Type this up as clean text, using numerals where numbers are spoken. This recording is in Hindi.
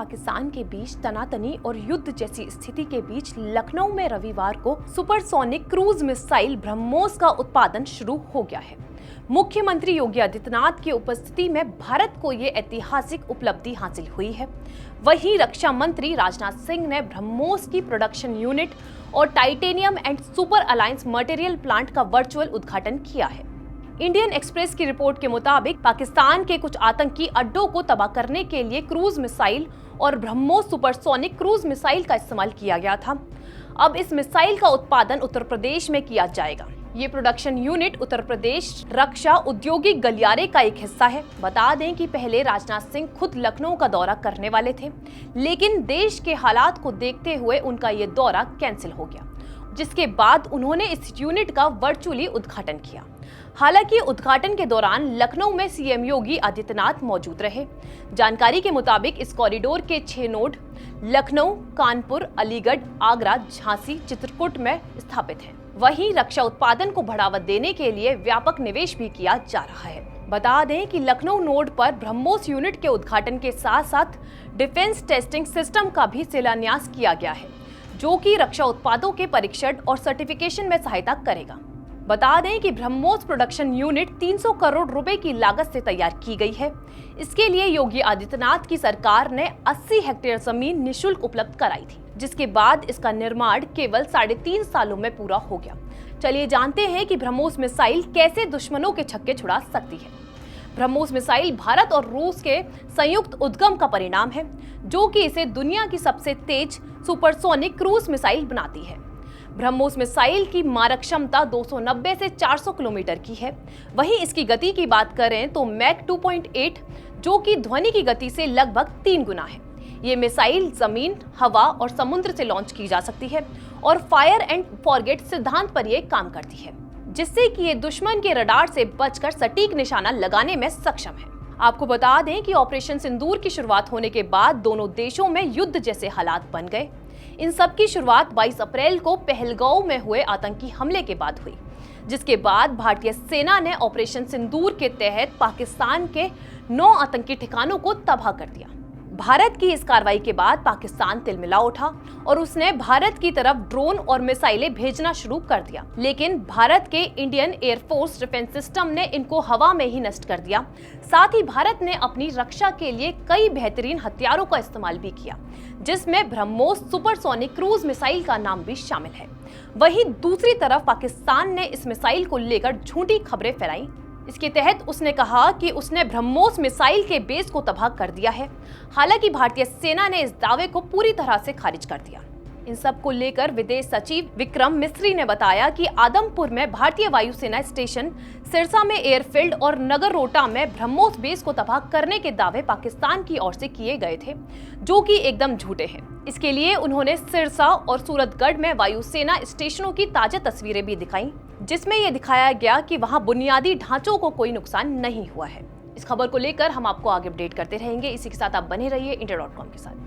पाकिस्तान के बीच तनातनी और युद्ध जैसी स्थिति के बीच लखनऊ में रविवार को सुपरसोनिक क्रूज मिसाइल ब्रह्मोस का उत्पादन शुरू हो गया है। मुख्यमंत्री योगी आदित्यनाथ की उपस्थिति में भारत को ये ऐतिहासिक उपलब्धि हासिल हुई है। वहीं रक्षा मंत्री राजनाथ सिंह ने ब्रह्मोस की प्रोडक्शन यूनिट और titanium and super alliance material plant का वर्चुअल उद्घाटन किया है। इंडियन एक्सप्रेस की रिपोर्ट के मुताबिक पाकिस्तान के कुछ आतंकी अड्डों को तबाह करने के लिए क्रूज मिसाइल और ब्रह्मोस सुपरसोनिक क्रूज मिसाइल का इस्तेमाल किया गया था। अब इस मिसाइल का उत्पादन उत्तर प्रदेश में किया जाएगा। ये प्रोडक्शन यूनिट उत्तर प्रदेश रक्षा औद्योगिक गलियारे का एक हिस्सा है। बता दें कि पहले राजनाथ सिंह खुद लखनऊ का दौरा करने वाले थे, लेकिन देश के हालात को देखते हुए उनका ये दौरा कैंसिल हो गया, जिसके बाद उन्होंने इस यूनिट का वर्चुअली उद्घाटन किया। हालांकि उद्घाटन के दौरान लखनऊ में सीएम योगी आदित्यनाथ मौजूद रहे। जानकारी के मुताबिक इस कॉरिडोर के 6 नोड लखनऊ, कानपुर, अलीगढ़, आगरा, झांसी, चित्रकूट में स्थापित हैं। वहीं रक्षा उत्पादन को बढ़ावा देने के लिए व्यापक निवेश भी किया जा रहा है। बता दें कि लखनऊ नोड पर ब्रह्मोस यूनिट के उद्घाटन के साथ साथ डिफेंस टेस्टिंग सिस्टम का भी शिलान्यास किया गया है, जो कि रक्षा उत्पादों के परीक्षण और सर्टिफिकेशन में सहायता करेगा। बता दें कि ब्रह्मोस प्रोडक्शन यूनिट 300 करोड़ रुपए की लागत से तैयार की गई है। इसके लिए योगी आदित्यनाथ की सरकार ने 80 हेक्टेयर जमीन निःशुल्क उपलब्ध कराई थी, जिसके बाद इसका निर्माण केवल 3.5 सालों में पूरा हो गया। चलिए जानते हैं कि ब्रह्मोस मिसाइल कैसे दुश्मनों के छक्के छुड़ा सकती है। ब्रह्मोस मिसाइल भारत और रूस के संयुक्त उद्गम का परिणाम है, जो कि इसे दुनिया की सबसे तेज सुपरसोनिक क्रूज मिसाइल बनाती है। ब्रह्मोस मिसाइल की मारक क्षमता 290 से 400 किलोमीटर की है। वहीं इसकी गति की बात करें तो मैक 2.8, जो कि ध्वनि की गति से लगभग 3 गुना है। ये मिसाइल जमीन, हवा और समुद्र से लॉन्च की जा सकती है और फायर एंड फॉरगेट सिद्धांत पर यह काम करती है, जिससे कि ये दुश्मन के रडार से बचकर सटीक निशाना लगाने में सक्षम है। आपको बता दें कि ऑपरेशन सिंदूर की शुरुआत होने के बाद दोनों देशों में युद्ध जैसे हालात बन गए। इन सब की शुरुआत 22 अप्रैल को पहलगांव में हुए आतंकी हमले के बाद हुई, जिसके बाद भारतीय सेना ने ऑपरेशन सिंदूर के तहत पाकिस्तान के 9 आतंकी ठिकानों को तबाह कर दिया। भारत की इस कार्रवाई के बाद पाकिस्तान तिलमिला उठा और उसने भारत की तरफ ड्रोन और मिसाइलें भेजना शुरू कर दिया, लेकिन भारत के इंडियन एयरफोर्स डिफेंस सिस्टम ने इनको हवा में ही नष्ट कर दिया। साथ ही भारत ने अपनी रक्षा के लिए कई बेहतरीन हथियारों का इस्तेमाल भी किया, जिसमें ब्रह्मोस सुपरसोनिक क्रूज मिसाइल का नाम भी शामिल है। वहीं दूसरी तरफ पाकिस्तान ने इस मिसाइल को लेकर झूठी खबरें फैलाई। इसके तहत उसने कहा कि उसने ब्रह्मोस मिसाइल के बेस को तबाह कर दिया है। हालांकि भारतीय सेना ने इस दावे को पूरी तरह से खारिज कर दिया। इन सब को लेकर विदेश सचिव विक्रम मिस्री ने बताया कि आदमपुर में भारतीय वायुसेना स्टेशन, सिरसा में एयरफील्ड और नगरोटा में ब्रह्मोस बेस को तबाह करने के दावे पाकिस्तान की ओर से किए गए थे, जो कि एकदम झूठे हैं। इसके लिए उन्होंने सिरसा और सूरतगढ़ में वायुसेना स्टेशनों की ताजा तस्वीरें भी दिखाई, जिसमें यह दिखाया गया कि वहां बुनियादी ढांचों को कोई नुकसान नहीं हुआ है। इस खबर को लेकर हम आपको आगे अपडेट करते रहेंगे। इसी के साथ आप बने रहिए इंडिया.com के साथ।